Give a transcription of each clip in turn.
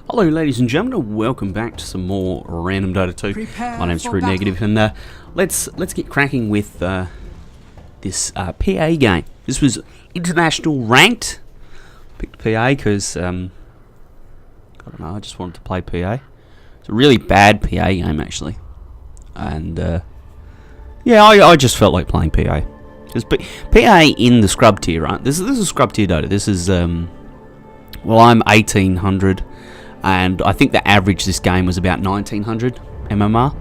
Hello ladies and gentlemen, and welcome back to some more random Dota 2. My name's Screwed Negative, and let's get cracking with this PA game. This was international ranked. Picked PA because I don't know, I just wanted to play PA. It's a really bad PA game actually, and yeah, I just felt like playing PA. Because PA in the scrub tier, right? This is scrub tier Dota. This is well, I'm 1800. And I think the average this game was about 1900 MMR.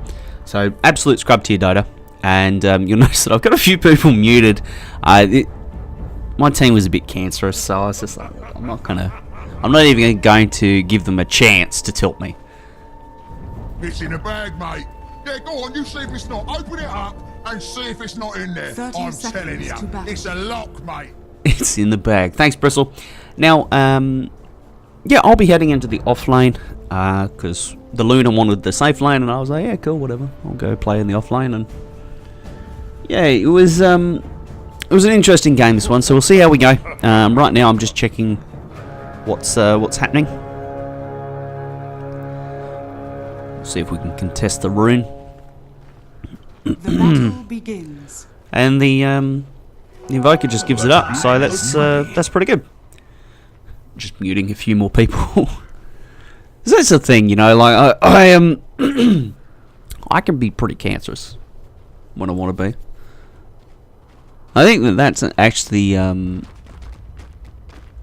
So absolute scrub tier Dota. And you'll notice that I've got a few people muted. My team was a bit cancerous, so I was just like, I'm not even going to give them a chance to tilt me. It's in the bag, mate. Yeah, go on, you see if it's not. Open it up and see if it's not in there. I'm telling you, it's a lock, mate. It's in the bag. Thanks, Bristle. Now, yeah, I'll be heading into the off lane, because the Luna wanted the safe lane, and I was like, yeah, cool, whatever. I'll go play in the off lane, and yeah, it was an interesting game, this one, so we'll see how we go. Right now, I'm just checking what's happening. See if we can contest the rune. The battle begins. And the Invoker just gives it up, so that's pretty good. Just muting a few more people. That's the thing, you know, like I am I can be pretty cancerous when I want to be. I think that's actually you know,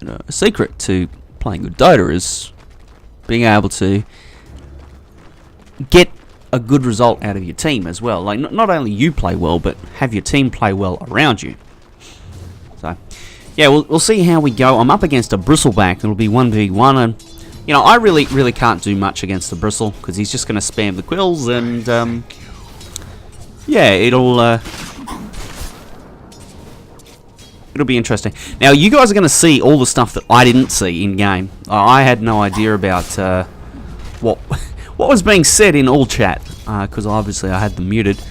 a secret to playing good Dota is being able to get a good result out of your team as well. Like not only you play well, but have your team play well around you. So yeah, we'll see how we go. I'm up against a Bristleback. It'll be 1v1, and you know, I really can't do much against the Bristle because he's just going to spam the quills, and yeah, it'll be interesting. Now, you guys are going to see all the stuff that I didn't see in game. I had no idea about what was being said in all chat because obviously I had them muted.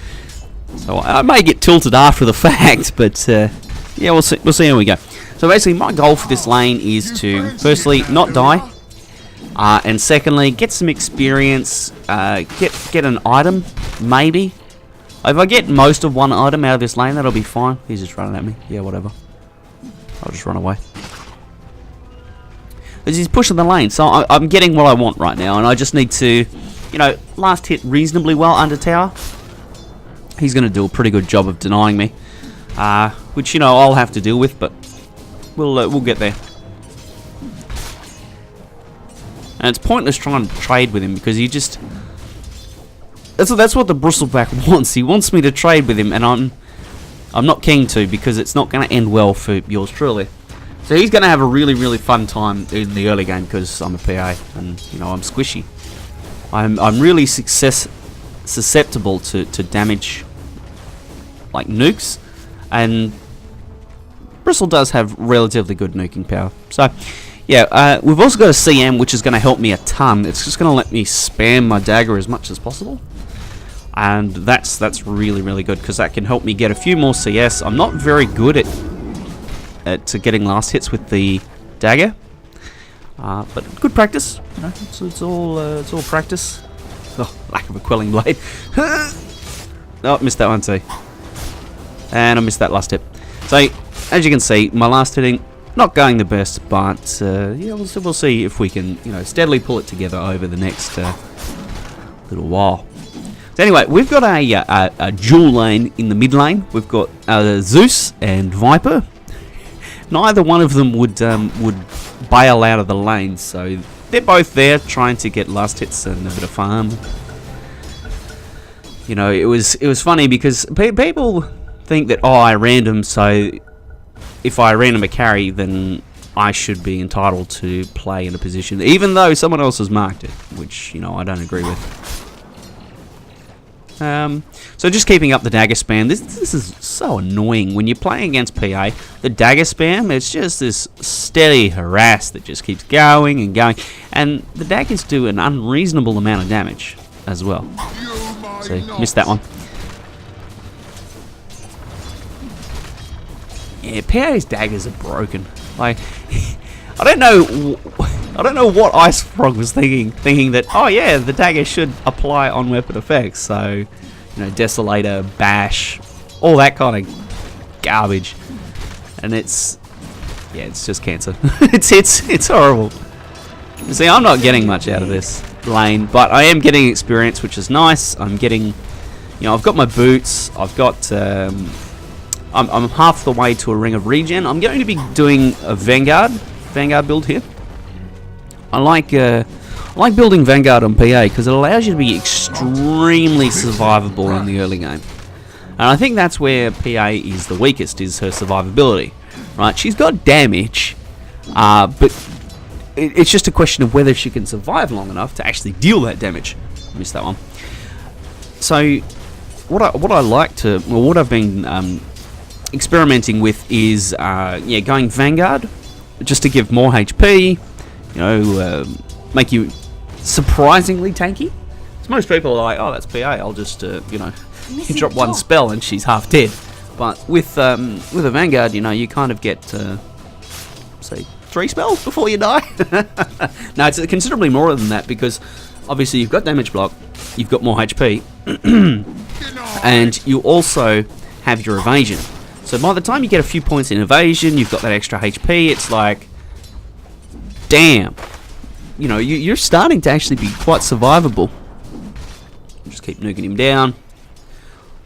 So I may get tilted after the fact, but yeah, we'll see how we go. So basically, my goal for this lane is to, firstly, not die, and secondly, get some experience, get an item, maybe. If I get most of one item out of this lane, that'll be fine. He's just running at me. Yeah, whatever. I'll just run away. Because he's pushing the lane, so I'm getting what I want right now, and I just need to, you know, last hit reasonably well under tower. He's going to do a pretty good job of denying me. Which, you know, I'll have to deal with, but we'll get there. And it's pointless trying to trade with him because he just... That's what the Bristleback wants. He wants me to trade with him, and I'm not keen to because it's not going to end well for yours truly. So he's going to have a really fun time in the early game because I'm a PA, and you know, I'm squishy. I'm really susceptible to damage like nukes. And Bristle does have relatively good nuking power. So, yeah, we've also got a CM, which is going to help me a ton. It's just going to let me spam my dagger as much as possible. And that's really good, because that can help me get a few more CS. I'm not very good at getting last hits with the dagger. But good practice. You know, it's all practice. Oh, lack of a quelling blade. Oh, missed that one too. And I missed that last hit. So, as you can see, my last hitting, not going the best, but yeah, we'll see if we can, you know, steadily pull it together over the next little while. So anyway, we've got a dual lane in the mid lane. We've got Zeus and Viper. Neither one of them would bail out of the lane, so they're both there trying to get last hits and a bit of farm. You know, it was funny because people think that, oh, I random, so if I random a carry, then I should be entitled to play in a position, even though someone else has marked it, which, you know, I don't agree with. So just keeping up the dagger spam. This is so annoying when you're playing against PA. The dagger spam, it's just this steady harass that just keeps going and going, and the daggers do an unreasonable amount of damage as well. So missed that one. Yeah, PA's daggers are broken. Like, I don't know I don't know what Ice Frog was thinking that, oh yeah, the dagger should apply on weapon effects. So, you know, Desolator, Bash, all that kind of garbage. And it's just cancer. it's horrible. You see, I'm not getting much out of this lane, but I am getting experience, which is nice. I'm getting, you know, I've got my boots. I've got, I'm half the way to a Ring of Regen. I'm going to be doing a Vanguard build here. I like building Vanguard on PA because it allows you to be extremely survivable in the early game. And I think that's where PA is the weakest, is her survivability. Right? She's got damage, but it's just a question of whether she can survive long enough to actually deal that damage. Missed that one. So, what I've been experimenting with is going Vanguard, just to give more HP. You know, make you surprisingly tanky. So most people are like, oh, that's PA. I'll just you know, you drop one spell and she's half dead. But with a Vanguard, you know, you kind of get say 3 spells before you die. No, it's considerably more than that because obviously you've got damage block, you've got more HP, and you also have your evasion. So by the time you get a few points in evasion, you've got that extra HP. It's like, damn, you know, you're starting to actually be quite survivable. Just keep nuking him down.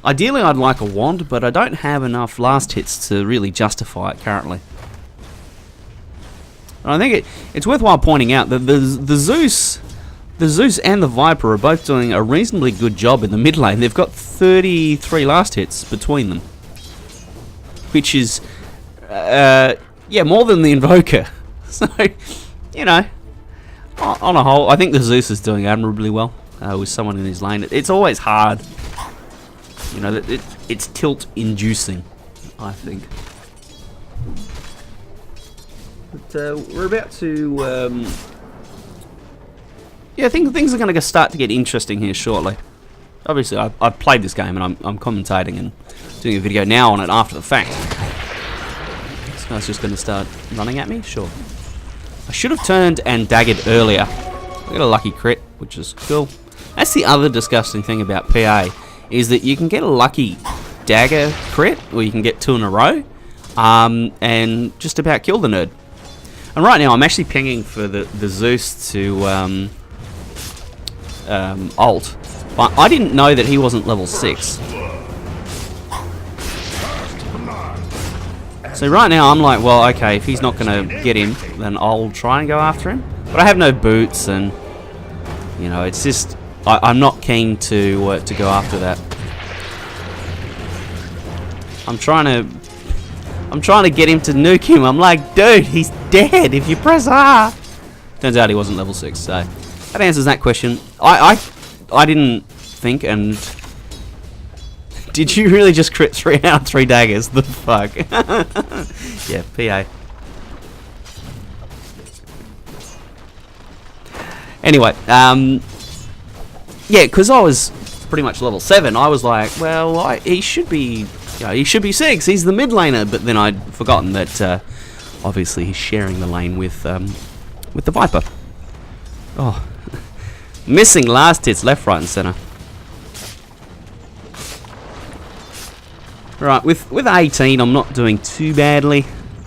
Ideally, I'd like a wand, but I don't have enough last hits to really justify it currently. And I think it's worthwhile pointing out that the Zeus and the Viper are both doing a reasonably good job in the mid lane. They've got 33 last hits between them, which is more than the Invoker. So, you know, on a whole, I think the Zeus is doing admirably well with someone in his lane. It's always hard. You know, it's tilt-inducing, I think. But we're about to... I think things are going to start to get interesting here shortly. Obviously, I've played this game and I'm commentating and doing a video now on it after the fact. This guy's just going to start running at me? Sure. I should have turned and daggered earlier. I got a lucky crit, which is cool. That's the other disgusting thing about PA, is that you can get a lucky dagger crit, or you can get 2 in a row, and just about kill the nerd. And right now I'm actually pinging for the Zeus to ult, but I didn't know that he wasn't level 6. So right now I'm like, well, okay, if he's not going to get him, then I'll try and go after him. But I have no boots, and you know, it's just I'm not keen to go after that. I'm trying to get him to nuke him. I'm like, dude, he's dead if you press R. Turns out he wasn't level 6, so that answers that question. I didn't think, and did you really just crit 3 out 3 daggers? The fuck? Yeah, PA. Anyway, yeah, because I was pretty much level 7, I was like, well, he should be 6. He's the mid laner. But then I'd forgotten that obviously he's sharing the lane with the Viper. Oh, missing last hits left, right, and center. Right, with 18, I'm not doing too badly.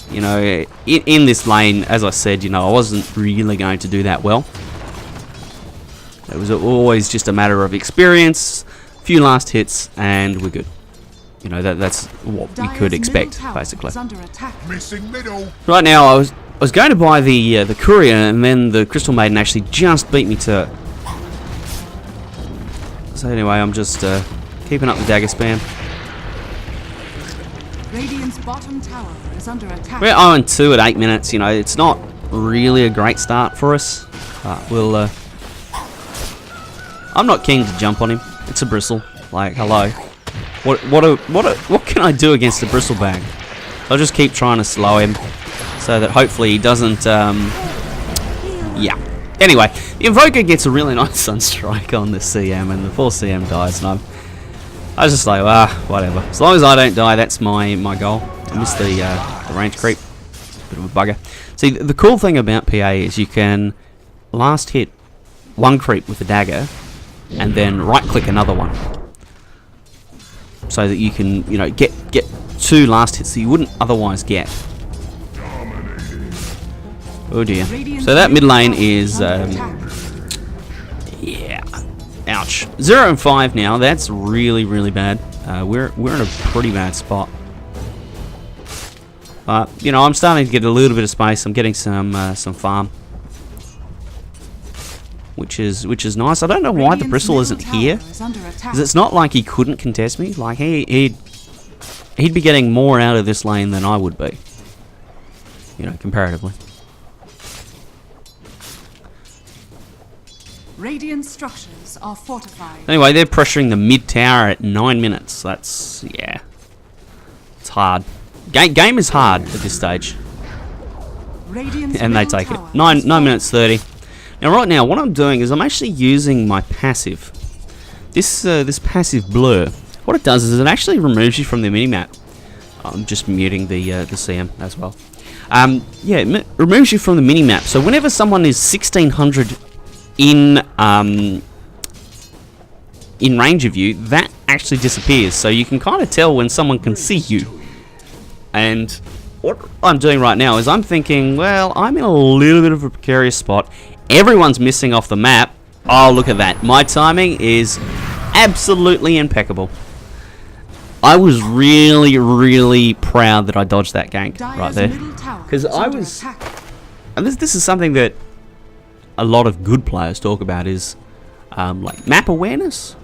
You know, in this lane, as I said, you know, I wasn't really going to do that well. It was always just a matter of experience, few last hits, and we're good. You know, that's what we could expect, basically. Right now, I was going to buy the Courier, and then the Crystal Maiden actually just beat me to it. So anyway, I'm just keeping up the dagger spam. Radiant's bottom tower is under attack. We're 0-2 at 8 minutes. You know, it's not really a great start for us. We'll. I'm not keen to jump on him. It's a bristle. Like, hello. What can I do against a bristle bag? I'll just keep trying to slow him, so that hopefully he doesn't. Yeah. Anyway, the Invoker gets a really nice Sunstrike on the CM, and the 4 CM dies, and I was just like, whatever. As long as I don't die, that's my goal. I missed the range creep. Bit of a bugger. See, the cool thing about PA is you can last hit one creep with the dagger, and then right-click another one, so that you can, you know, get 2 last hits that you wouldn't otherwise get. Oh dear. So that mid lane is, yeah, ouch. 0 and 5 now. That's really, really bad. We're in a pretty bad spot. But you know, I'm starting to get a little bit of space. I'm getting some farm, which is nice. I don't know why the Bristle isn't here, because it's not like he couldn't contest me. Like he'd be getting more out of this lane than I would be, you know, comparatively. Radiant structures are fortified. Anyway, they're pressuring the mid tower at 9 minutes. That's, yeah, it's hard. Game is hard at this stage, and they take it. 9 minutes 30. Now, right now, what I'm doing is I'm actually using my passive. This passive blur. What it does is it actually removes you from the minimap. I'm just muting the CM as well. Yeah, it removes you from the minimap. So whenever someone is 1600 in range of you, that actually disappears. So you can kind of tell when someone can see you. And what I'm doing right now is I'm thinking, well, I'm in a little bit of a precarious spot. Everyone's missing off the map. Oh, look at that. My timing is absolutely impeccable. I was really, really proud that I dodged that gank right there. Because I was... And this is something that a lot of good players talk about, is like map awareness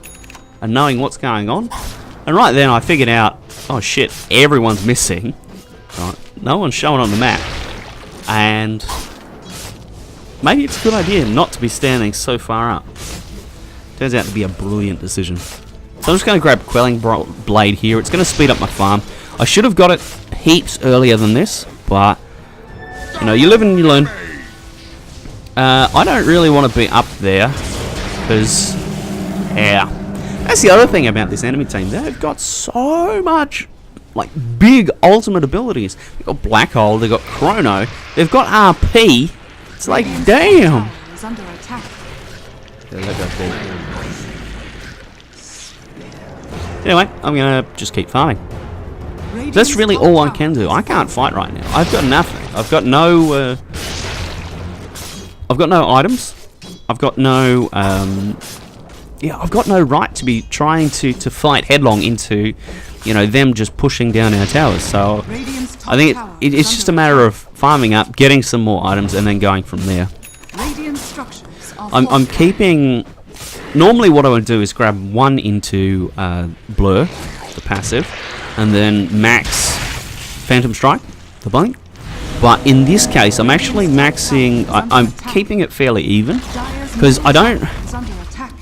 and knowing what's going on. And right then I figured out, oh shit, everyone's missing. Right, no one's showing on the map. And maybe it's a good idea not to be standing so far up. Turns out to be a brilliant decision. So I'm just going to grab Quelling Blade here. It's going to speed up my farm. I should have got it heaps earlier than this, but you know, you live and you learn. I don't really want to be up there, because, yeah. That's the other thing about this enemy team. They've got so much, like, big ultimate abilities. They've got Black Hole, they've got Chrono, they've got RP. It's like, damn. Anyway, I'm going to just keep farming. That's really all I can do. I can't fight right now. I've got nothing. I've got no items. I've got no, yeah, I've got no right to be trying to fight headlong into, you know, them just pushing down our towers. So I think it's just a matter of farming up, getting some more items, and then going from there. I'm keeping... Normally what I would do is grab 1 into Blur, the passive, and then max Phantom Strike, the blink. But in this case, I'm actually maxing... I'm keeping it fairly even, because I don't...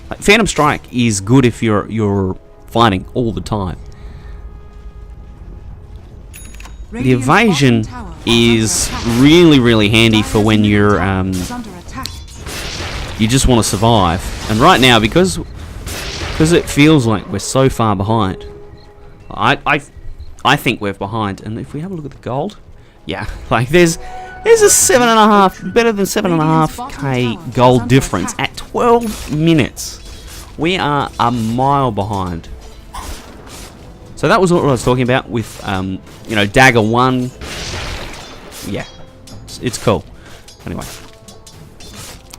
Like, Phantom Strike is good if you're fighting all the time. The evasion is really, really handy for when you're you just want to survive. And right now, because it feels like we're so far behind, I think we're behind. And if we have a look at the gold, yeah, like there's a 7.5, better than 7.5k gold difference at 12 minutes. We are a mile behind. So that was what I was talking about with, you know, Dagger 1. Yeah, it's cool. Anyway.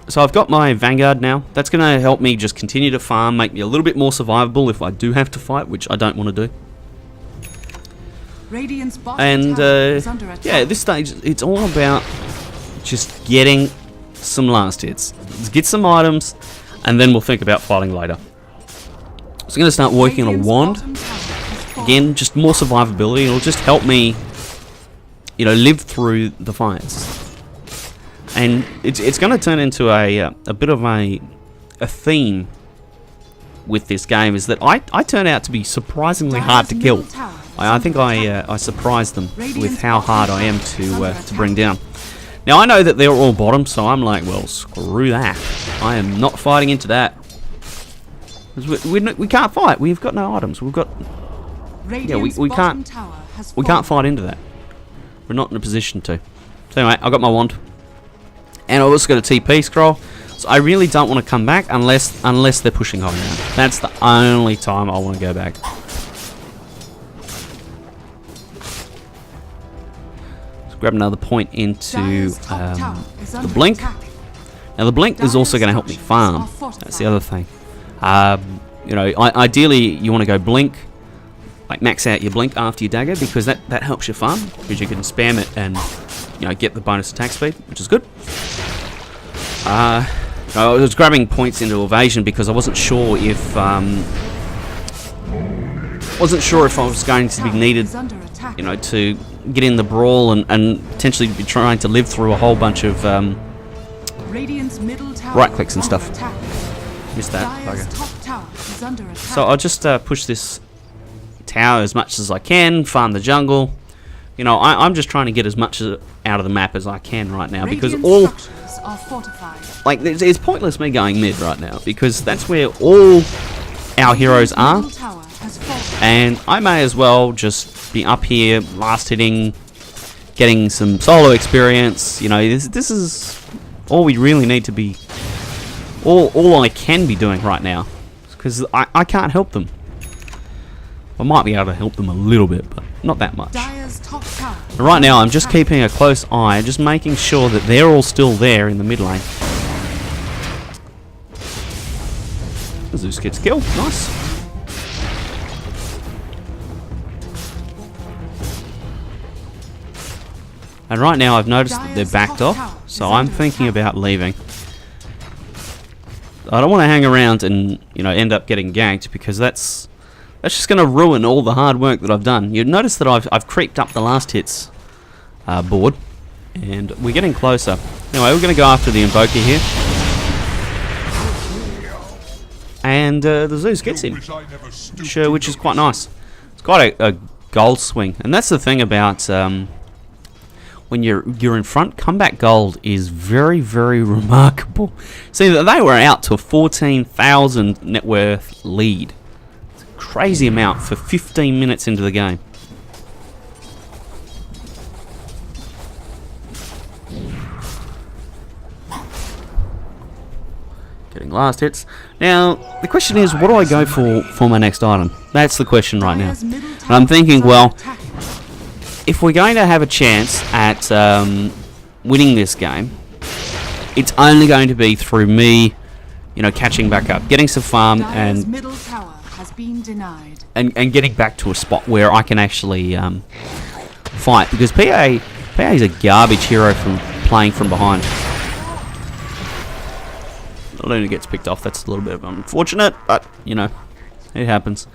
So I've got my Vanguard now. That's going to help me just continue to farm, make me a little bit more survivable if I do have to fight, which I don't want to do. And, yeah, at this stage, it's all about just getting some last hits. Let's get some items, and then we'll think about fighting later. So I'm going to start working on a wand. Again, just more survivability. It'll just help me, you know, live through the fights. And it's going to turn into a bit of a theme with this game, is that I turn out to be surprisingly hard to kill. I think I surprised them with how hard I am to bring down. Now I know that they're all bottom, so I'm like, well, screw that. I am not fighting into that. We can't fight. We've got no items. We've got... Yeah, we can't fight into that. We're not in a position to. So anyway, I got my wand. And I also got a TP scroll. So I really don't want to come back unless they're pushing home now. That's the only time I want to go back. Let's grab another point into the blink. Now the blink is also going to help me farm. That's the other thing. You know, ideally you want to go blink, like max out your blink after your dagger, because that helps you farm, because you can spam it and, you know, get the bonus attack speed, which is good. I was grabbing points into evasion because I wasn't sure if I was going to be needed, you know, to get in the brawl and potentially be trying to live through a whole bunch of right clicks and stuff. Missed that. Bugger. So I'll just push this tower as much as I can, farm the jungle. You know, I'm just trying to get as much out of the map as I can right now, because all, like, it's pointless me going mid right now, because that's where all our heroes are, and I may as well just be up here last hitting, getting some solo experience. You know, this is all we really need to be, all I can be doing right now, because I can't help them. I might be able to help them a little bit, but not that much. But right now, I'm just keeping a close eye, just making sure that they're all still there in the mid lane. Zeus gets killed. Nice. And right now, I've noticed that they're backed off, so I'm thinking about leaving. I don't want to hang around and, you know, end up getting ganked, because that's just going to ruin all the hard work that I've done. You'd notice that I've creeped up the last hits board, and we're getting closer. Anyway, we're going to go after the Invoker here. And the Zeus gets him, which is quite nice. It's quite a gold swing. And that's the thing about when you're in front, comeback gold is very, very remarkable. See, they were out to a 14,000 net worth lead. Crazy amount for 15 minutes into the game. Getting last hits. Now, the question is, what do I go for my next item? That's the question right now. And I'm thinking, well, if we're going to have a chance at winning this game, it's only going to be through me, you know, catching back up, getting some farm, and getting back to a spot where I can actually fight, because PA is a garbage hero from playing from behind. Luna gets picked off. That's a little bit unfortunate, but you know, it happens.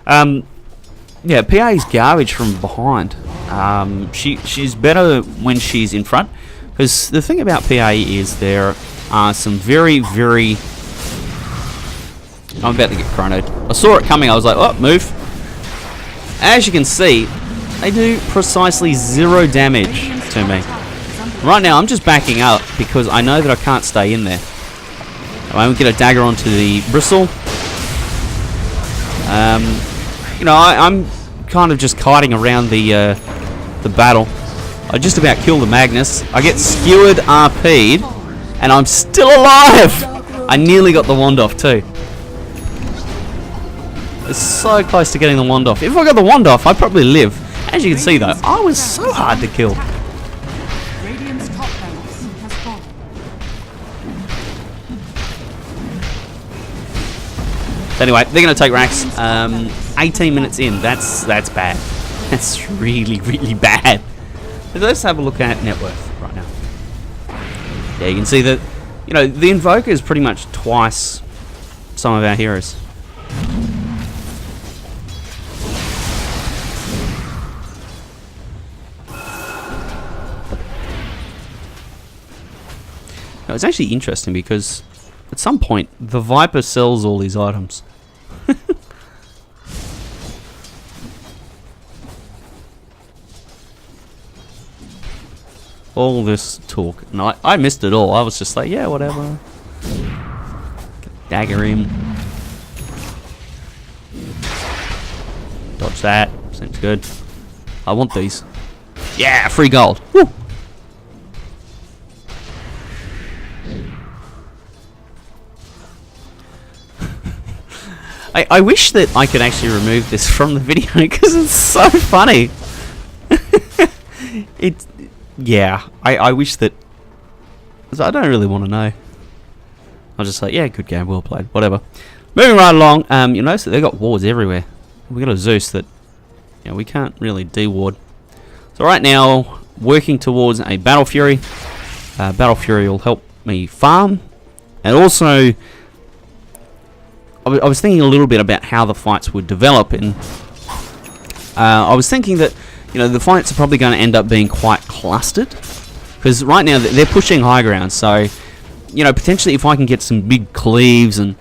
Yeah, PA is garbage from behind. She's better when she's in front, because the thing about PA is there are some very, very... I'm about to get chronoed. I saw it coming, I was like, oh, move. As you can see, they do precisely 0 damage to me. Right now, I'm just backing up because I know that I can't stay in there. I won't get a dagger onto the bristle. You know, I'm kind of just kiting around the battle. I just about kill the Magnus. I get skewered, RP'd, and I'm still alive! I nearly got the wand off too. It's so close to getting the wand off. If I got the wand off, I'd probably live. As you can see though, I was so hard to kill. Anyway, they're going to take racks. 18 minutes in. That's bad. That's really, really bad. But let's have a look at net worth right now. Yeah, you can see that, you know, the Invoker is pretty much twice some of our heroes. Now, it's actually interesting because at some point the Viper sells all these items. All this talk, and I missed it all. I was just like, yeah, whatever. Dagger him. Dodge that. Seems good. I want these. Yeah, free gold. Woo! I wish that I could actually remove this from the video because it's so funny. Yeah, I wish that... I don't really want to know. I'll just say, yeah, good game, well played, whatever. Moving right along, you notice that they've got wards everywhere. We've got a Zeus that, you know, we can't really de-ward. So right now, working towards a Battle Fury. Battle Fury will help me farm. And also, I was thinking a little bit about how the fights would develop. And I was thinking that, you know, the fights are probably going to end up being quite clustered. Because right now, they're pushing high ground. So, you know, potentially if I can get some big cleaves and,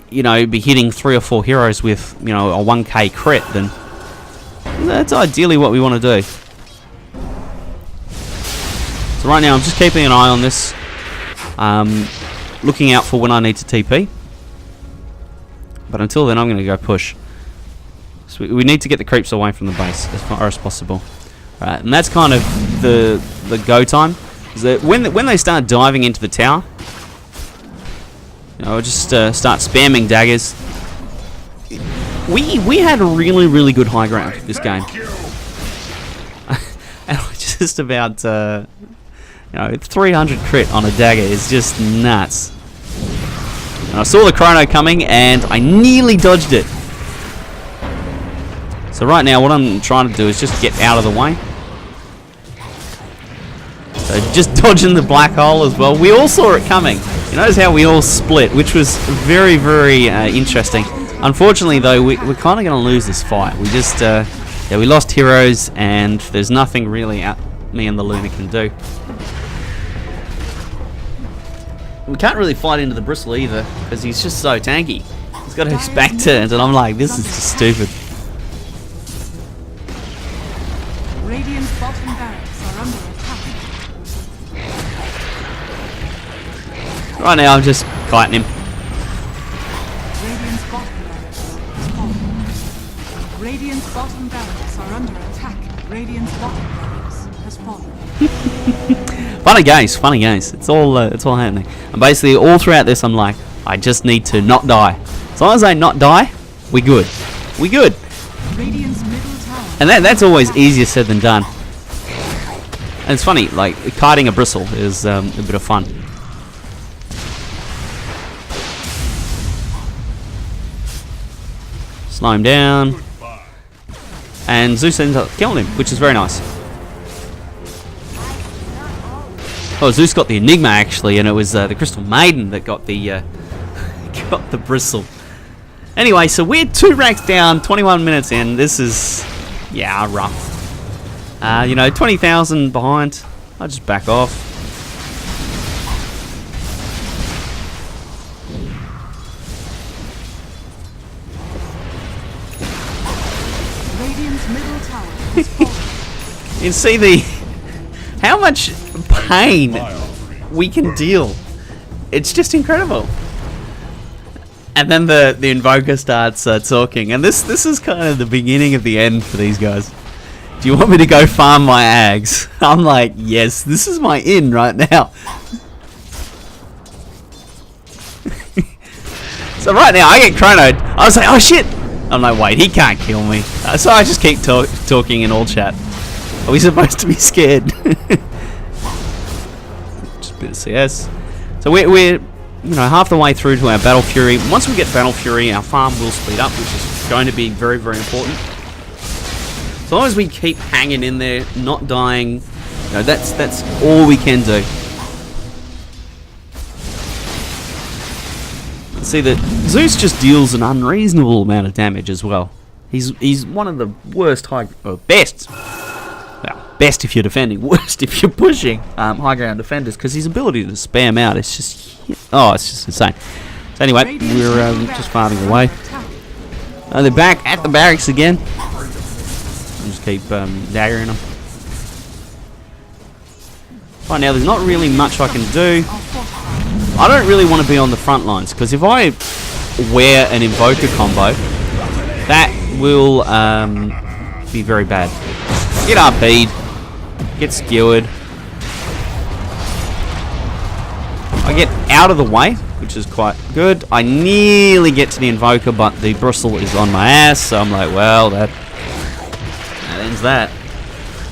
you know, be hitting 3 or 4 heroes with, you know, a 1k crit, then that's ideally what we want to do. So right now I'm just keeping an eye on this, looking out for when I need to TP. But until then I'm going to go push. So we need to get the creeps away from the base as far as possible. Right, and that's kind of the go time. Is that when they start diving into the tower, you know, just start spamming daggers. We had a really good high ground this game. And just about you know, 300 crit on a dagger is just nuts. And I saw the chrono coming and I nearly dodged it. So right now what I'm trying to do is just get out of the way. So just dodging the black hole as well. We all saw it coming. You notice how we all split, which was very interesting. Unfortunately though, we're kind of going to lose this fight. We just, yeah, we lost heroes and there's nothing really me and the Luna can do. We can't really fight into the Bristle either, because he's just so tanky. He's got his back turned, and I'm like, this is just stupid. Radiant's bottom barracks are under attack. Right now, I'm just kiting him. Radiant's bottom barracks is falling. Radiant's bottom barracks are under attack. Radiant's bottom barracks has fallen. Funny games. It's all happening. And basically, all throughout this, I'm like, I just need to not die. As long as I not die, we good. We good. Radiant's middle tower. And that's always easier said than done. And it's funny, like kiting a Bristle is a bit of fun. Slow him down, and Zeus ends up killing him, which is very nice. Oh, Zeus got the Enigma actually, and it was the Crystal Maiden that got the got the Bristle. Anyway, so we're 2 ranks down, 21 minutes in. This is, yeah, rough. You know, 20,000 behind. I'll just back off. Radiant's middle tower is falling. You can see how much pain we can deal. It's just incredible. And then the Invoker starts talking, and this is kind of the beginning of the end for these guys. Do you want me to go farm my ags? I'm like, yes, this is my in right now. So right now I get chronoed. I was like, oh shit. I'm like, wait, he can't kill me. So I just keep talking in all chat. Are we supposed to be scared? Just a bit of CS. So we're you know, half the way through to our Battle Fury. Once we get Battle Fury, our farm will speed up, which is going to be very important. As long as we keep hanging in there, not dying, you know, that's all we can do. See that Zeus just deals an unreasonable amount of damage as well. He's one of the worst best if you're defending, worst if you're pushing high ground defenders, because his ability to spam out is just, oh, it's just insane. So anyway, we're just farming away. They're back at the barracks again. I'll just keep daggering them. Right now, there's not really much I can do. I don't really want to be on the front lines, because if I wear an Invoker combo, that will be very bad. Get RP'd, get skewered. I get out of the way, which is quite good. I nearly get to the Invoker, but the Bristle is on my ass, so I'm like, well, that ends that.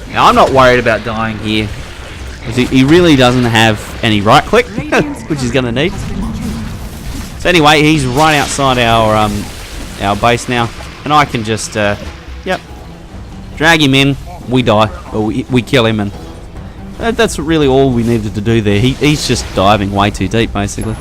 Now, I'm not worried about dying here, because he really doesn't have any right click, which he's going to need. So anyway, he's right outside our base now, and I can just, yep, drag him in, we die, or we kill him, and that's really all we needed to do there. He's just diving way too deep, basically.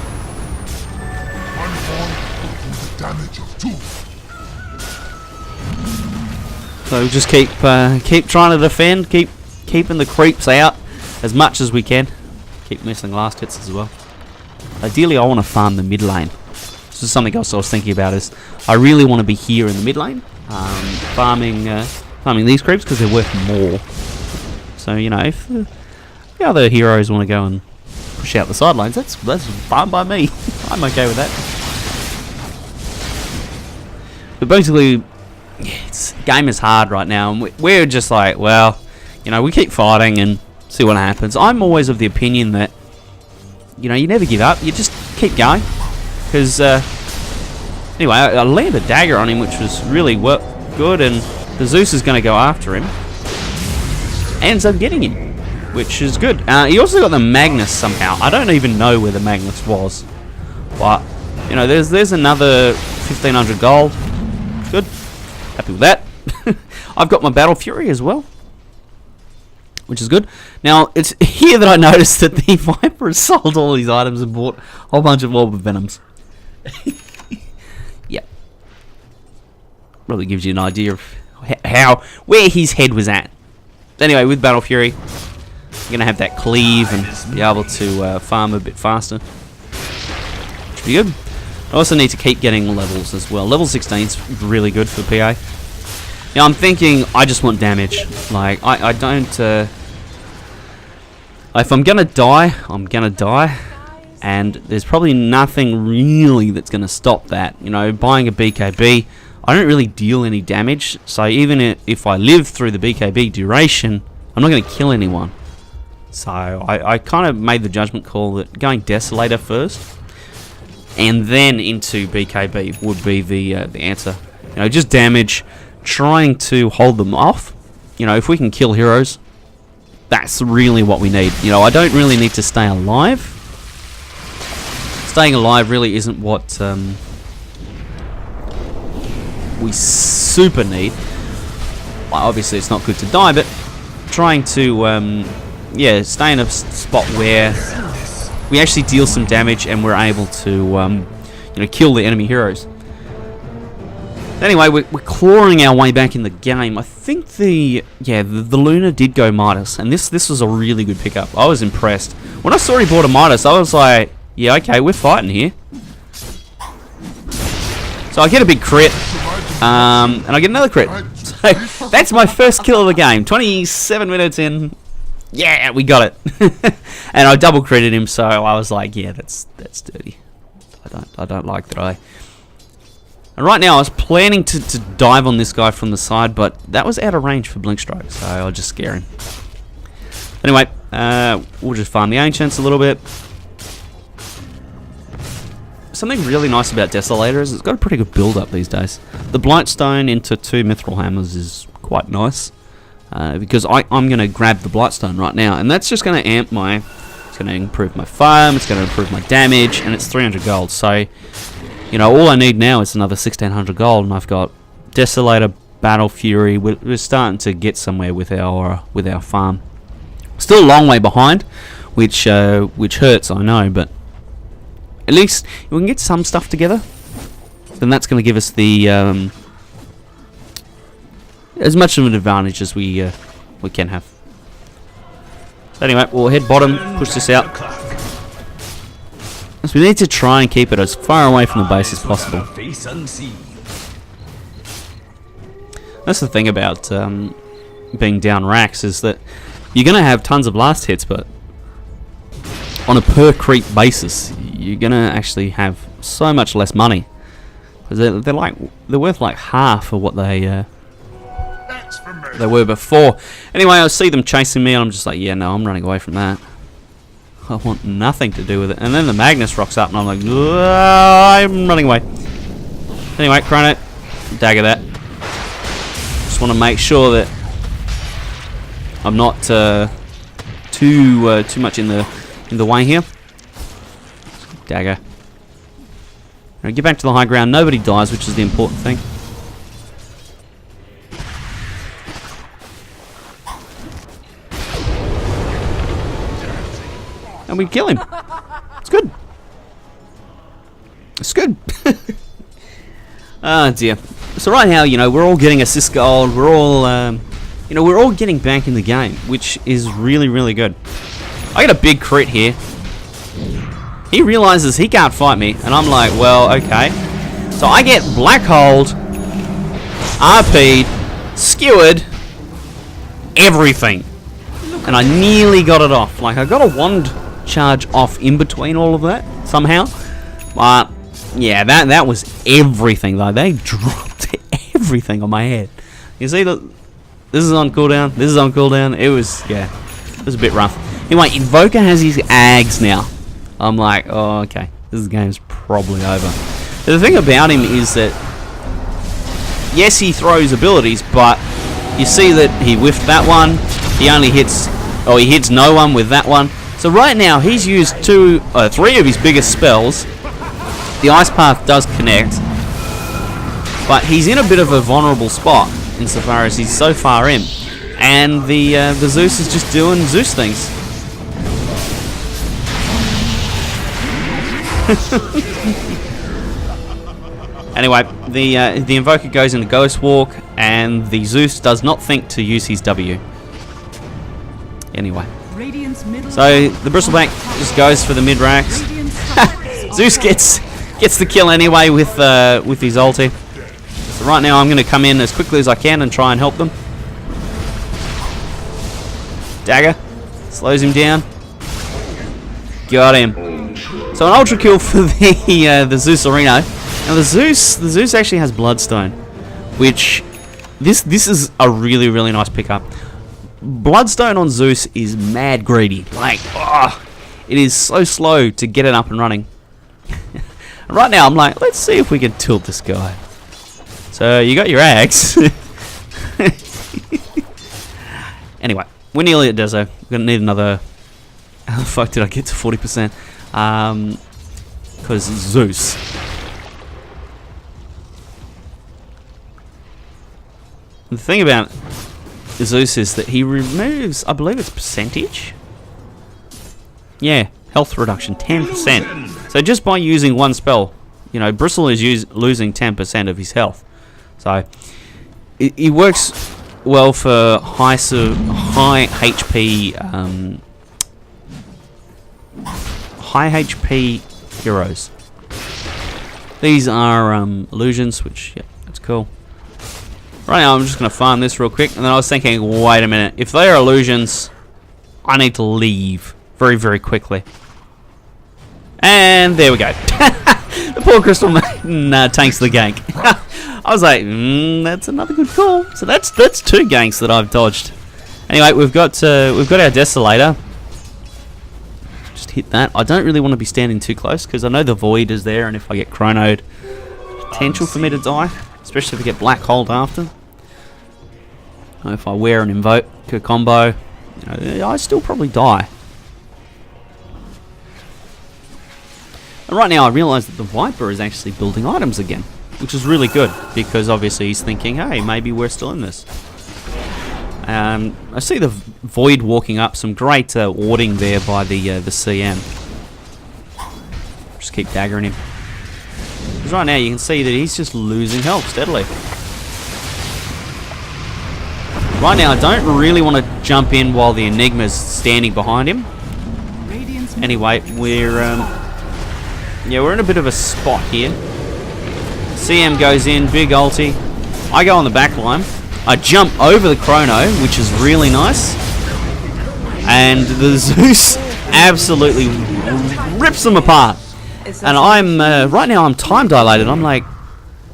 So just keep trying to defend, keeping the creeps out as much as we can. Keep missing last hits as well. Ideally, I want to farm the mid lane. This is something else I was thinking about. Is I really want to be here in the mid lane, farming these creeps because they're worth more. So you know, if the other heroes want to go and push out the sidelines, that's fine by me. I'm okay with that. But basically, game is hard right now, and we're just like, well, you know, we keep fighting and see what happens. I'm always of the opinion that, you know, you never give up. You just keep going. Because, anyway, I landed a dagger on him, which was really good, and the Zeus is going to go after him. Ends up getting him, which is good. He also got the Magnus somehow. I don't even know where the Magnus was. But, you know, there's another 1,500 gold. Good. Happy with that. I've got my Battle Fury as well, which is good. Now, it's here that I noticed that the Viper has sold all these items and bought a whole bunch of Orb of Venoms. Yeah. Really gives you an idea of where his head was at. Anyway, with Battle Fury, you're going to have that cleave and be able to farm a bit faster. Should be good. I also need to keep getting levels as well. Level 16 is really good for PA. Now I'm thinking I just want damage. Like I don't. If I'm gonna die, I'm gonna die, and there's probably nothing really that's gonna stop that. You know, buying a BKB, I don't really deal any damage. So even if I live through the BKB duration, I'm not gonna kill anyone. So I kind of made the judgment call that going Desolator first, and then into BKB would be the answer. You know, just damage, trying to hold them off. You know, if we can kill heroes, that's really what we need. You know, I don't really need to stay alive. Staying alive really isn't what we super need. Well, obviously, it's not good to die, but trying to yeah, stay in a spot where we actually deal some damage and we're able to, you know, kill the enemy heroes. Anyway, we're clawing our way back in the game. I think the Luna did go Midas, and this was a really good pickup. I was impressed. When I saw he bought a Midas, I was like, yeah, okay, we're fighting here. So I get a big crit, and I get another crit. So that's my first kill of the game. 27 minutes in. Yeah, we got it. And I double critted him, so I was like, yeah, that's dirty. I don't like that. And right now I was planning to dive on this guy from the side, but that was out of range for Blink Strike, so I'll just scare him. Anyway, we'll just farm the Ancients a little bit. Something really nice about Desolator is it's got a pretty good build up these days. The Blightstone into 2 Mithril Hammers is quite nice. Because I'm going to grab the Blightstone right now, and that's just going to amp my... It's going to improve my farm, it's going to improve my damage, and it's 300 gold. So, you know, all I need now is another 1,600 gold, and I've got Desolator, Battle Fury. We're starting to get somewhere with our farm. Still a long way behind, which hurts, I know, but at least if we can get some stuff together, then that's going to give us the... as much of an advantage as we can have. So anyway, we'll head bottom, push this out. So we need to try and keep it as far away from the base as possible. That's the thing about being down racks, is that you're going to have tons of blast hits, but on a per creep basis, you're going to actually have so much less money. Because they're worth like half of what they were before. Anyway, I see them chasing me, and I'm just like, yeah, no, I'm running away from that. I want nothing to do with it. And then the Magnus rocks up and I'm like, I'm running away. Anyway, Chrono, dagger that. Just want to make sure that I'm not too much in the way here. Dagger. Now get back to the high ground. Nobody dies, which is the important thing. And we kill him. It's good. It's good. Oh dear. So right now, we're all getting assist gold. We're all, we're all getting back in the game, which is really, really good. I get a big crit here. He realizes he can't fight me, and I'm like, well, okay. So I get black holed, RP'd, skewered, everything. And I nearly got it off. Like, I got a wand charge off in between all of that, somehow. But, yeah, that was everything, though. They dropped everything on my head. You see, look, this is on cooldown, this is on cooldown. It was a bit rough. Anyway, Invoker has his Ags now. I'm like, oh, okay, this game's probably over. The thing about him is that, yes, he throws abilities, but you see that he whiffed that one. He only hits, he hits no one with that one. So right now, he's used 3 of his biggest spells. The Ice Path does connect, but he's in a bit of a vulnerable spot insofar as he's so far in, and the Zeus is just doing Zeus things. Anyway, the Invoker goes into Ghost Walk, and the Zeus does not think to use his W. Anyway, so the Bristleback just goes for the mid racks. Zeus gets the kill anyway with his ulti. So right now I'm going to come in as quickly as I can and try and help them. Dagger slows him down. Got him. So an ultra kill for the Zeus Arena. Now the Zeus actually has Bloodstone, which this is a really, really nice pickup. Bloodstone on Zeus is mad greedy. Like, it is so slow to get it up and running. And right now I'm like, let's see if we can tilt this guy. So you got your axe. Anyway, we're nearly at Dezo. We're gonna need another. How the fuck did I get to 40%? Because Zeus. The thing about Zeus is that he removes, I believe it's percentage? Yeah, health reduction, 10%. So just by using one spell, Bristle is losing 10% of his health. So it works well for high HP heroes. These are illusions, which, yeah, that's cool. Right now I'm just going to farm this real quick, and then I was thinking, wait a minute, if they are illusions, I need to leave very, very quickly. And there we go. The poor Crystal Maiden tanks the gank. I was like, that's another good call. So that's 2 ganks that I've dodged. Anyway, we've got our Desolator. Just hit that. I don't really want to be standing too close because I know the Void is there, and if I get chronoed, potential for me to die, especially if I get black hold after. If I wear an Invoke combo, I still probably die. And right now I realise that the Viper is actually building items again, which is really good, because obviously he's thinking, hey, maybe we're still in this. I see the Void walking up, some great warding there by the CM. Just keep daggering him. Because right now you can see that he's just losing health steadily. Right now I don't really want to jump in while the Enigma's standing behind him. Anyway, we're in a bit of a spot here. CM goes in, big ulti. I go on the back line. I jump over the Chrono, which is really nice. And the Zeus absolutely rips them apart. And I'm, right now I'm time dilated. I'm like,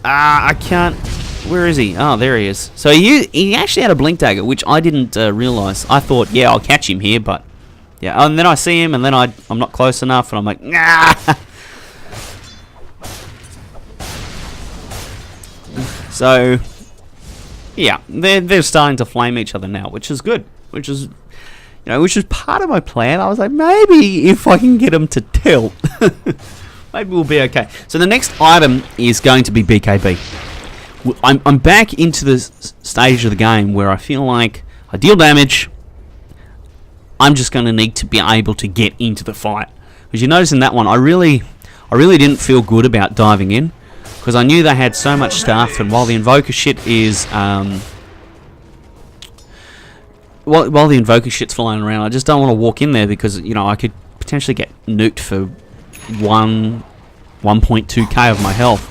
I can't, where is he? Oh, there he is. So he actually had a Blink Dagger, which I didn't realise. I thought, yeah, I'll catch him here, but Yeah, and then I see him, and then I'm not close enough, and I'm like, nah. So, yeah, they're starting to flame each other now, which is good. Which is part of my plan. I was like, maybe if I can get them to tilt, maybe we'll be okay. So the next item is going to be BKB. I'm back into the stage of the game where I feel like I deal damage. I'm just going to need to be able to get into the fight. Because you notice in that one, I really didn't feel good about diving in, because I knew they had so much stuff, and while the invoker shit is while the invoker shit's flying around, I just don't want to walk in there because I could potentially get nuked for 1.2k of my health.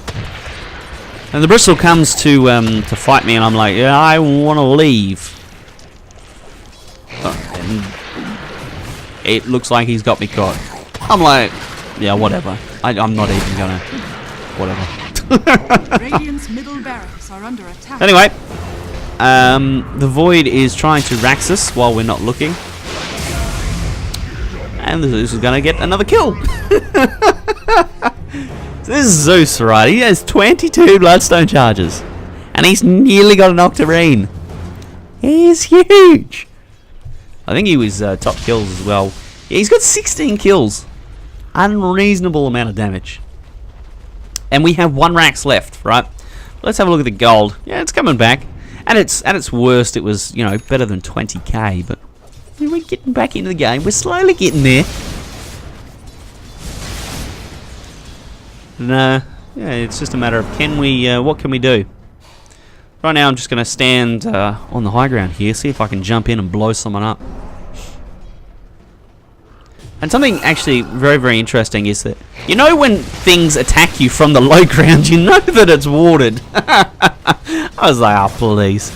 And the Bristle comes to fight me, and I'm like, yeah, I want to leave. And it looks like he's got me caught. I'm like, yeah, whatever. I'm not even gonna, whatever. Radiant's middle barracks are under attack. Anyway, the Void is trying to Rax us while we're not looking. And Zeus is gonna get another kill. This is Zeus, right? He has 22 Bloodstone charges. And he's nearly got an Octarine. He's huge. I think he was top kills as well. Yeah, he's got 16 kills. Unreasonable amount of damage. And we have 1 Rax left, right? Let's have a look at the gold. Yeah, it's coming back. And at its worst, it was, better than 20k, but we're getting back into the game. We're slowly getting there. And, yeah, it's just a matter of what can we do? Right now, I'm just going to stand on the high ground here, see if I can jump in and blow someone up. And something actually very, very interesting is that, when things attack you from the low ground, you know that it's warded. I was like, oh, please.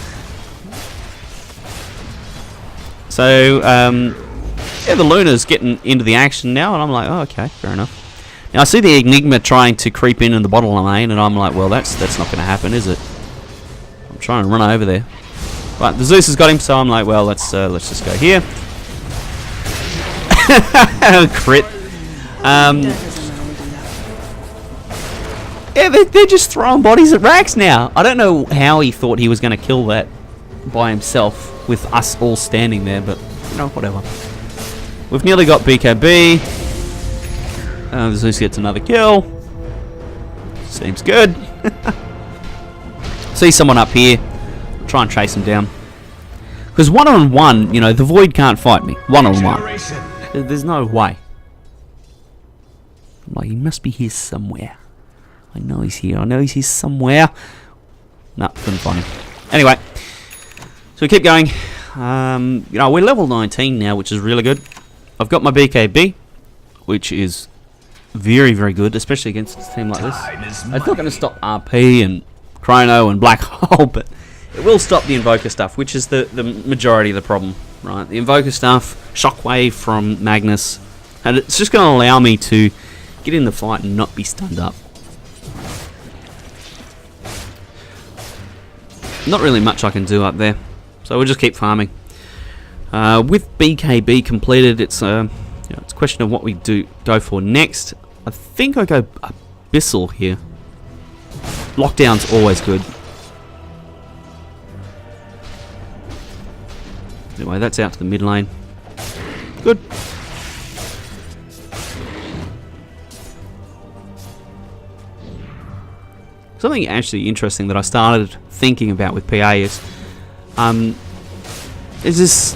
So, yeah, the Luna's getting into the action now, and I'm like, oh, okay, fair enough. Now, I see the Enigma trying to creep in the bottom lane, and I'm like, well, that's not going to happen, is it? I'm trying to run over there. Right, the Zeus has got him, so I'm like, well, let's just go here. Crit. Yeah, they're just throwing bodies at Rax now. I don't know how he thought he was going to kill that by himself with us all standing there, but, whatever. We've nearly got BKB. The Zeus gets another kill. Seems good. See someone up here. Try and chase him down. Because one-on-one, the Void can't fight me. One-on-one. There's no way. I'm like, he must be here somewhere. I know he's here. I know he's here somewhere. No, couldn't find him. Anyway. So we keep going. We're level 19 now, which is really good. I've got my BKB, which is very, very good, especially against a team like this. It's not going to stop RP and Chrono and Black Hole, but it will stop the Invoker stuff, which is the majority of the problem, right? The Invoker stuff, Shockwave from Magnus, and it's just going to allow me to get in the fight and not be stunned up. Not really much I can do up there, so we'll just keep farming. With BKB completed, it's a question of what we go for next. I think I go Abyssal here. Lockdown's always good. Anyway, that's out to the mid lane. Good. Something actually interesting that I started thinking about with PA is this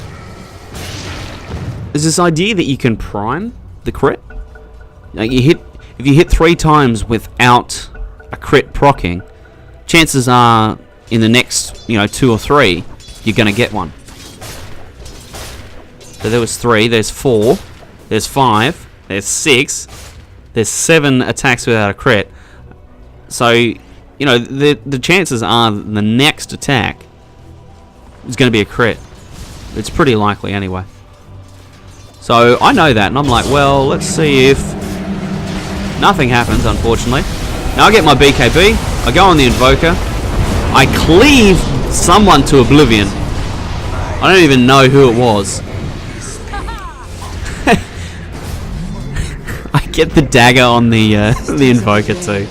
idea that you can prime the crit. Like if you hit 3 times without a crit proccing, chances are in the next 2 or 3 you're gonna get one. So there was 3, there's 4, there's 5, there's 6, there's 7 attacks without a crit. So the chances are that the next attack is going to be a crit. It's pretty likely anyway. So I know that, and I'm like, well, let's see if nothing happens, unfortunately. Now I get my BKB, I go on the Invoker, I cleave someone to oblivion. I don't even know who it was. Get the dagger on the invoker too.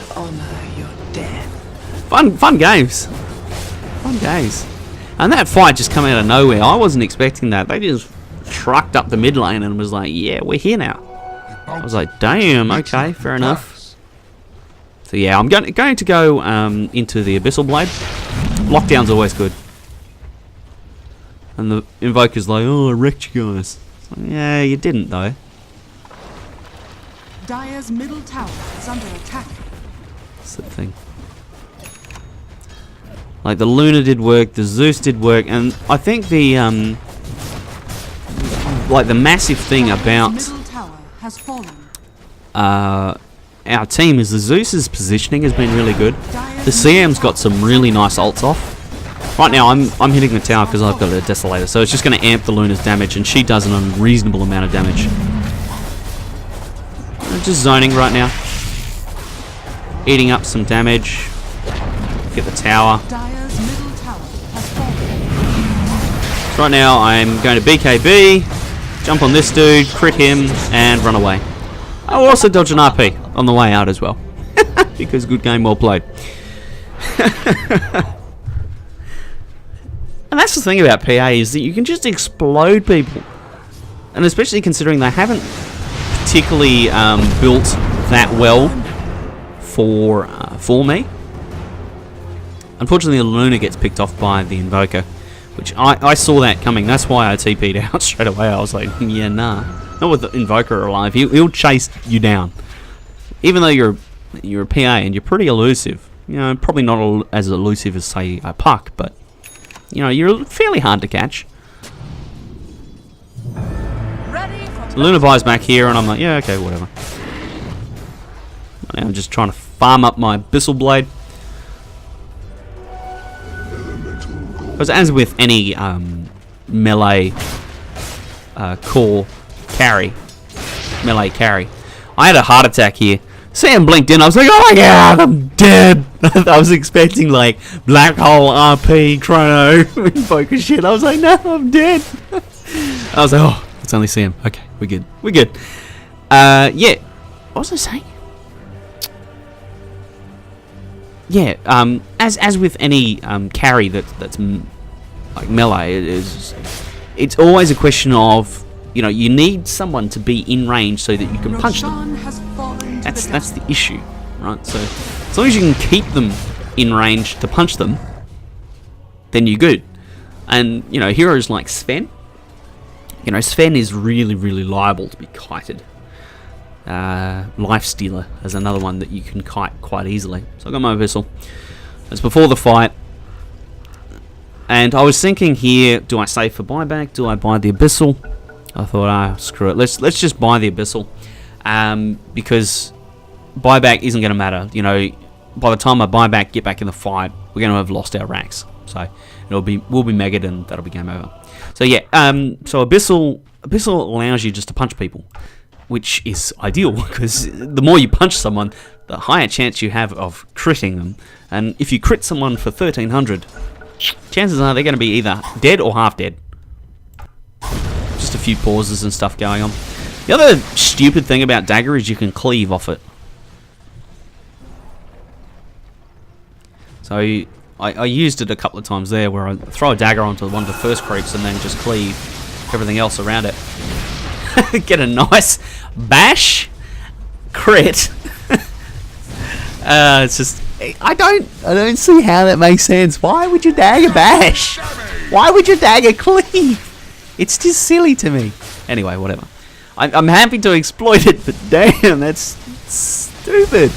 Fun games. Fun games. And that fight just come out of nowhere. I wasn't expecting that. They just trucked up the mid lane and was like, yeah, we're here now. I was like, damn, okay, fair enough. So yeah, I'm going to go into the Abyssal Blade. Lockdown's always good. And the Invoker's like, oh, I wrecked you guys. Like, yeah, you didn't though. Dire's middle tower is under attack. That's the thing. Like the Luna did work, the Zeus did work, and I think the like the massive thing about Middle tower has fallen. our team is the Zeus's positioning has been really good. The CM's got some really nice ults off. Right now I'm hitting the tower because I've got a Desolator, so it's just going to amp the Luna's damage, and she does an unreasonable amount of damage. I'm just zoning right now, eating up some damage. Get the tower. Dire's middle tower has fallen. So right now I'm going to BKB, jump on this dude, crit him, and run away. I'll also dodge an RP on the way out as well. Because good game, well played. And that's the thing about PA is that you can just explode people. And especially considering they haven't particularly built that well for me. Unfortunately, the Luna gets picked off by the Invoker, which I saw that coming. That's why I TP'd out straight away. I was like, yeah, nah. Not with the Invoker alive. He'll chase you down. Even though you're a PA and you're pretty elusive. You know, probably not as elusive as, say, a Puck, but, you know, you're fairly hard to catch. So Luna buys back here, and I'm like, yeah, okay, whatever. Now I'm just trying to farm up my Abyssal Blade. Because as with any melee core carry, melee carry, I had a heart attack here. Sam blinked in, I was like, oh my god, I'm dead. I was expecting like black hole RP chrono focus shit. I was like, no, I'm dead. I was like, oh, it's only Sam. Okay, we're good. We're good. Yeah. What was I saying? Yeah, as with any carry that's like melee, it's always a question of, you know, you need someone to be in range so that you can punch them. That's the issue, right? So as long as you can keep them in range to punch them, then you're good. And you know, heroes like Sven, you know, Sven is really liable to be kited. Life Stealer is another one that you can kite quite easily. So I got my Abyssal. It's before the fight, and I was thinking here: do I save for buyback? Do I buy the Abyssal? I thought, screw it. Let's just buy the Abyssal, because buyback isn't going to matter. You know, by the time I buy back, get back in the fight, we're going to have lost our racks. So we'll be megged, and that'll be game over. So yeah, so Abyssal allows you just to punch people, which is ideal because the more you punch someone, the higher chance you have of critting them. And if you crit someone for 1300, chances are they're going to be either dead or half dead. Just a few pauses and stuff going on. The other stupid thing about dagger is you can cleave off it. So I used it a couple of times there where I throw a dagger onto one of the first creeps and then just cleave everything else around it. Get a nice bash crit. It's just I don't see how that makes sense. Why would you dagger bash? Why would you dagger cleave? It's just silly to me. Anyway, whatever. I'm happy to exploit it, but damn, that's stupid.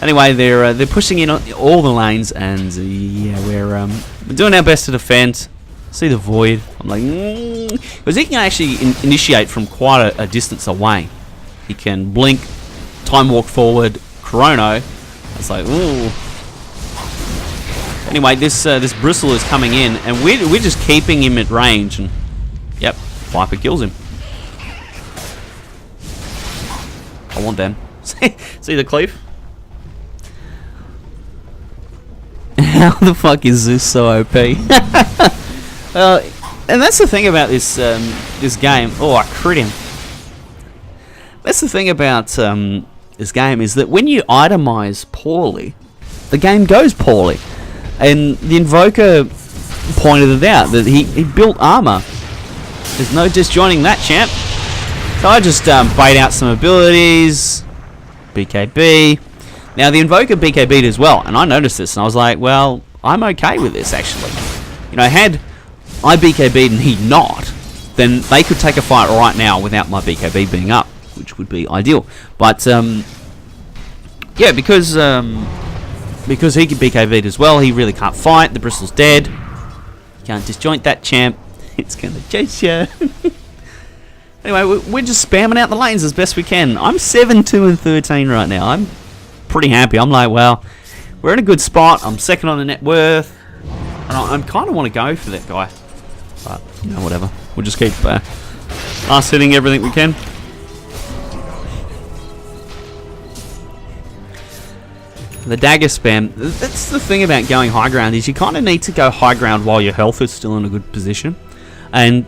Anyway, they're pushing in all the lanes, and yeah, we're doing our best to defend. See the void. I'm like, because he can actually initiate from quite a distance away. He can blink, time walk forward, chrono. It's like, ooh. Anyway, this bristle is coming in, and we're just keeping him at range, and yep, Viper kills him. I want them. See the cleave? How the fuck is Zeus so OP? And that's the thing about this this game. Oh, I crit him. That's the thing about this game, is that when you itemize poorly, the game goes poorly. And the Invoker pointed it out, that he built armor. There's no disjoining that, champ. So I just bait out some abilities. BKB. Now the Invoker BKB'd as well, and I noticed this, and I was like, well, I'm okay with this, actually. You know, had I BKB'd and he not, then they could take a fight right now without my BKB being up, which would be ideal. But, yeah, because he could BKB'd as well, he really can't fight. The bristle's dead. Can't disjoint that, champ. It's gonna chase you. Anyway, we're just spamming out the lanes as best we can. I'm 7-2-13 right now. I'm pretty happy. I'm like, well, we're in a good spot. I'm second on the net worth. And I kind of want to go for that guy. But, you know, whatever. We'll just keep us hitting everything we can. The dagger spam. That's the thing about going high ground, is you kind of need to go high ground while your health is still in a good position. And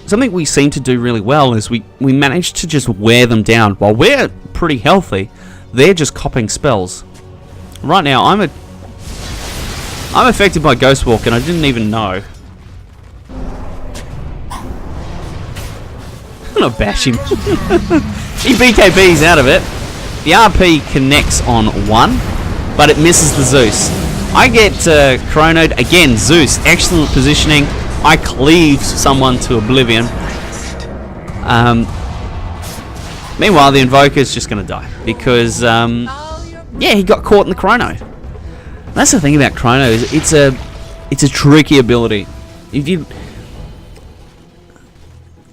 something we seem to do really well is we manage to just wear them down. While we're pretty healthy, they're just copying spells. Right now, I'm affected by Ghost Walk, and I didn't even know. I'm gonna bash him. He BKBs out of it. The RP connects on 1, but it misses the Zeus. I get chronoed again. Zeus, excellent positioning. I cleaved someone to oblivion. Meanwhile, the Invoker's just gonna die because yeah, he got caught in the chrono. That's the thing about chrono, is it's a tricky ability. If you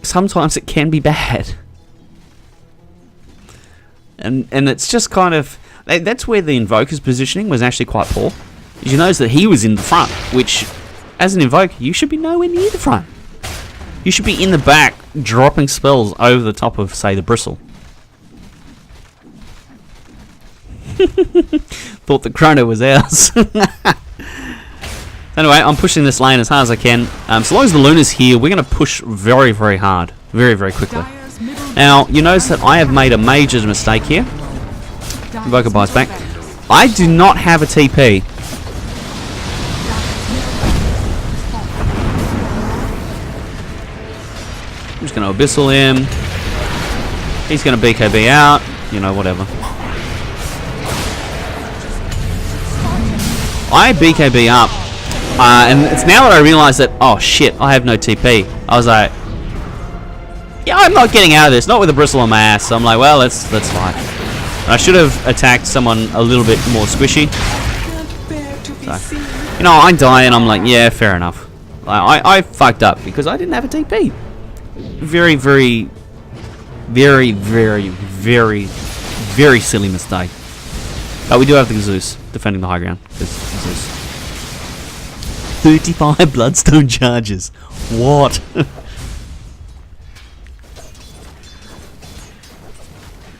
sometimes it can be bad, and it's just kind of that's where the Invoker's positioning was actually quite poor. You notice that he was in the front, which, as an Invoker, you should be nowhere near the front. You should be in the back, dropping spells over the top of, say, the bristle. Thought the chrono was ours. Anyway, I'm pushing this lane as hard as I can. So long as the Luna's here, we're going to push very, very hard. Very, very quickly. Now, you notice that I have made a major mistake here. Invoker buys back. I do not have a TP. I'm just going to Abyssal him. He's going to BKB out. You know, whatever. I BKB up. And it's now that I realise that, oh shit, I have no TP. I was like, yeah, I'm not getting out of this. Not with a bristle on my ass. So I'm like, well, that's fine. I should have attacked someone a little bit more squishy. So, you know, I die and I'm like, yeah, fair enough. I fucked up because I didn't have a TP. Very, very, very, very, very, very silly mistake. But we do have the Zeus defending the high ground. Zeus. 35 Bloodstone charges. What?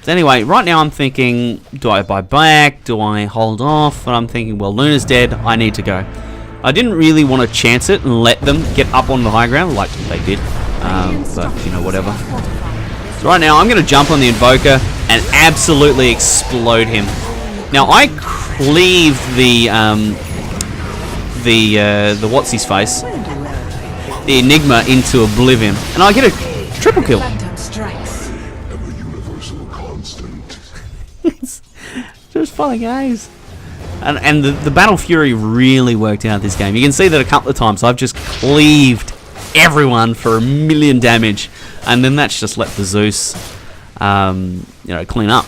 So anyway, right now I'm thinking, do I buy back? Do I hold off? And I'm thinking, well, Luna's dead. I need to go. I didn't really want to chance it and let them get up on the high ground like they did. But, you know, whatever. So right now I'm going to jump on the Invoker and absolutely explode him. Now I cleaved the what's his face, the Enigma into oblivion, and I get a triple kill. It's just fun, guys. And the Battle Fury really worked out this game. You can see that a couple of times I've just cleaved everyone for 1 million damage, and then that's just let the Zeus, you know, clean up.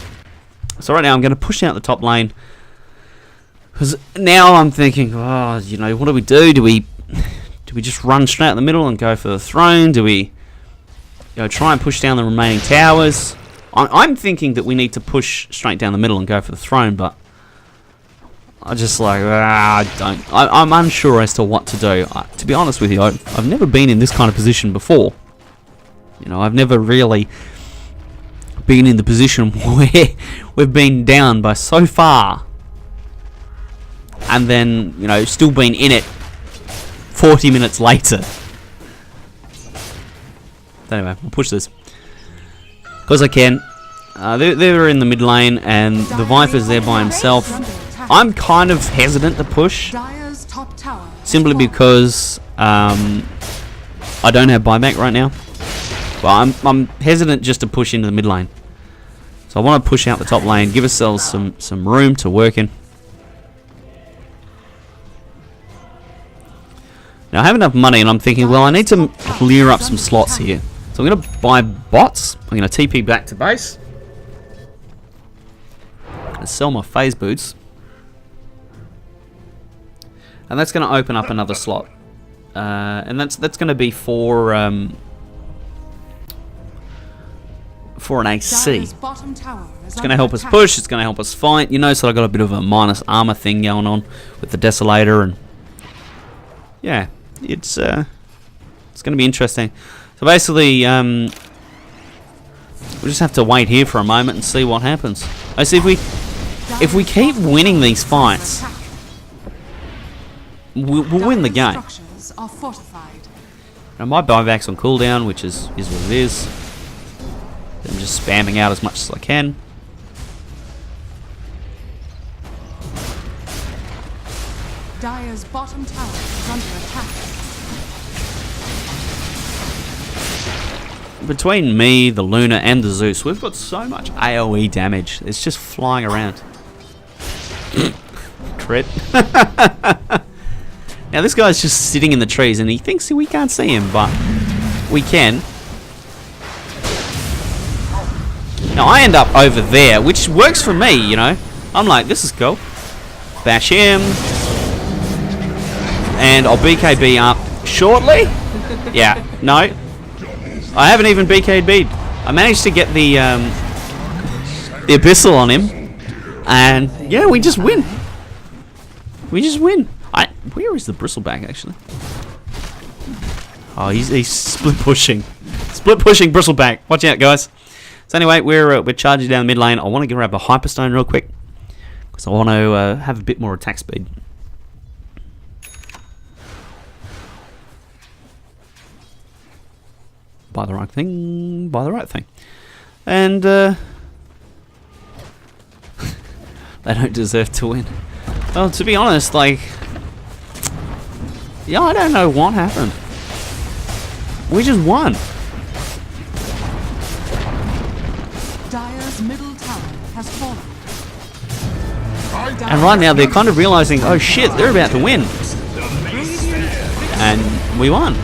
So right now I'm going to push out the top lane, because now I'm thinking, oh, you know, what do we do? Do we just run straight out the middle and go for the throne? Do we, you know, try and push down the remaining towers? I'm thinking that we need to push straight down the middle and go for the throne, but I just like, I'm unsure as to what to do. To be honest with you, I've never been in this kind of position before. You know, I've never really been in the position where we've been down by so far, and then, you know, still been in it 40 minutes later. Anyway, we'll push this because I can. They're in the mid lane, and the Viper's there by himself. I'm kind of hesitant to push, Dire's top tower has simply fallen. because I don't have buyback right now. But I'm hesitant just to push into the mid lane. So I want to push out the top lane, give ourselves some room to work in. Now I have enough money, and I'm thinking, well, I need to clear up some slots here. So I'm going to buy bots. I'm going to TP back to base. And sell my phase boots. And that's going to open up another slot. And that's going to be for an AC. Dire's bottom tower is It's going to help us push, it's going to help us fight. You know, so I got a bit of a minus armor thing going on with the Desolator, and yeah, it's going to be interesting. So basically, we just have to wait here for a moment and see what happens. I see if we keep winning these fights, we'll win the game. Structures are fortified. Now my buyback's on cooldown, which is what it is. I'm just spamming out as much as I can. Dire's bottom tower is under attack. Between me, the Luna, and the Zeus, we've got so much AoE damage. It's just flying around. Crit. Now this guy's just sitting in the trees, and he thinks we can't see him, but we can. Now I end up over there, which works for me, you know. I'm like, this is cool. Bash him. And I'll BKB up shortly. Yeah, no. I haven't even BKB'd. I managed to get the Abyssal on him. And yeah, we just win. We just win. Where is the Bristleback actually? Oh, he's split pushing. Split pushing Bristleback. Watch out, guys. So anyway, we're charging down the mid lane. I want to grab a Hyperstone real quick, because I want to have a bit more attack speed. Buy the right thing. Buy the right thing. And they don't deserve to win. Well, to be honest, like, yeah, I don't know what happened. We just won. Dire's middle tower has fallen. And right now they're kind of realizing, oh shit, they're about to win. And we won.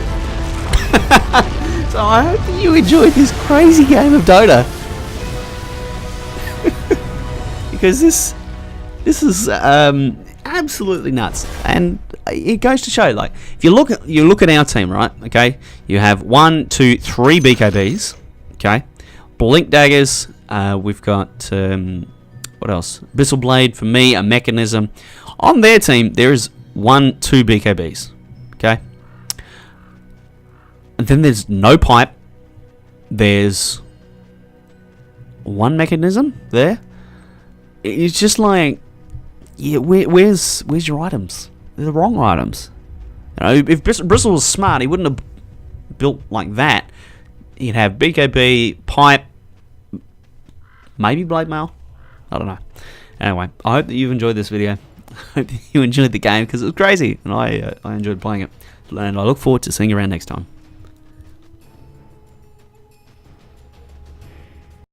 So I hope that you enjoyed this crazy game of Dota. Because this is absolutely nuts. And it goes to show, like, if you look at our team, right? Okay, you have 1, 2, 3 BKBs. Okay, Blink Daggers. We've got what else? Abyssal Blade for me, a Mechanism. On their team, there is 1, 2 BKBs. Okay, and then there's no pipe. There's 1 Mechanism there. It's just like, yeah, where's your items? They're the wrong items. You know, if Bristle was smart, he wouldn't have built like that. He'd have BKB, pipe, maybe blade mail. I don't know. Anyway, I hope that you've enjoyed this video. I hope that you enjoyed the game, because it was crazy, and I enjoyed playing it. And I look forward to seeing you around next time.